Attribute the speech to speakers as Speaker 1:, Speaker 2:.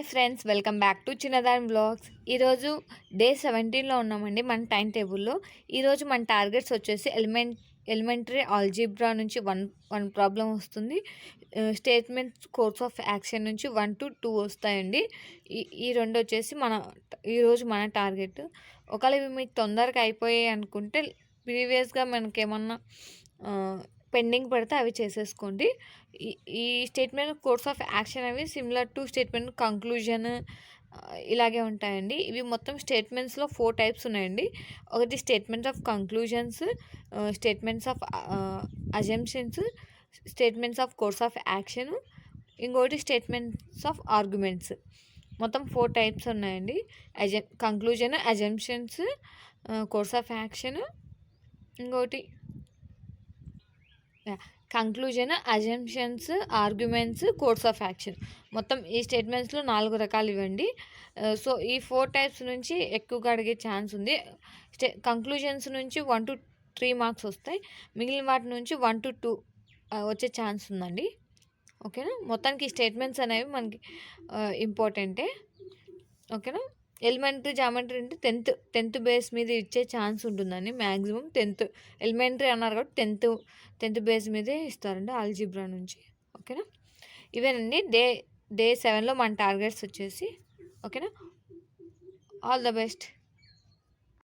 Speaker 1: Hi friends, welcome back to చిన్నదాని blogs. ఈరోజు day 17లో ఉన్నామండి మన టైం టేబుల్లో. ఈరోజు మన టార్గెట్స్ వచ్చేసి ఎలిమెంటరీ ఆల్జీబ్రా నుంచి వన్ ప్రాబ్లం వస్తుంది. స్టేట్మెంట్ కోర్స్ ఆఫ్ యాక్షన్ నుంచి 1 to 2 వస్తాయండి. ఈ రెండు వచ్చేసి ఈరోజు మన టార్గెట్. ఒకవేళ ఇవి మీకు తొందరగా అయిపోయాయి అనుకుంటే ప్రీవియస్గా మనకేమన్నా పెండింగ్ పడితే అవి చేసేసుకోండి. ఈ స్టేట్మెంట్ కోర్స్ ఆఫ్ యాక్షన్ అవి సిమిలర్ టు స్టేట్మెంట్ కంక్లూజన్ ఇలాగే ఉంటాయండి. ఇవి మొత్తం స్టేట్మెంట్స్లో 4 టైప్స్ ఉన్నాయండి. ఒకటి statements of conclusions, statements of assumptions, statements of course of action, ఇంకోటి స్టేట్మెంట్స్ ఆఫ్ ఆర్గ్యుమెంట్స్. మొత్తం 4 టైప్స్ ఉన్నాయండి. Conclusion, assumptions, course of action, ఇంకోటి conclusion, assumptions, arguments, course of action. మొత్తం ఈ స్టేట్మెంట్స్లో 4 రకాలు ఇవ్వండి. సో ఈ 4 టైప్స్ నుంచి ఎక్కువగా అడిగే ఛాన్స్ ఉంది. కంక్లూజన్స్ నుంచి 1 to 3 మార్క్స్ వస్తాయి. మిగిలిన వాటి నుంచి 1 to 2 వచ్చే ఛాన్స్ ఉందండి. ఓకేనా. మొత్తానికి ఈ స్టేట్మెంట్స్ అనేవి మనకి ఇంపార్టెంటే. ఓకేనా. ఎలిమెంటరీ జామెట్రీ అంటే టెన్త్ బేస్ మీద ఇచ్చే ఛాన్స్ ఉంటుందండి. మ్యాక్సిమం 10th ఎలిమెంటరీ అన్నారు కాబట్టి 10th బేస్ మీదే ఇస్తారండి ఆల్జీబ్రా నుంచి. ఓకేనా. ఇవేనండి డే 7లో మన టార్గెట్స్ వచ్చేసి. ఓకేనా. All the best.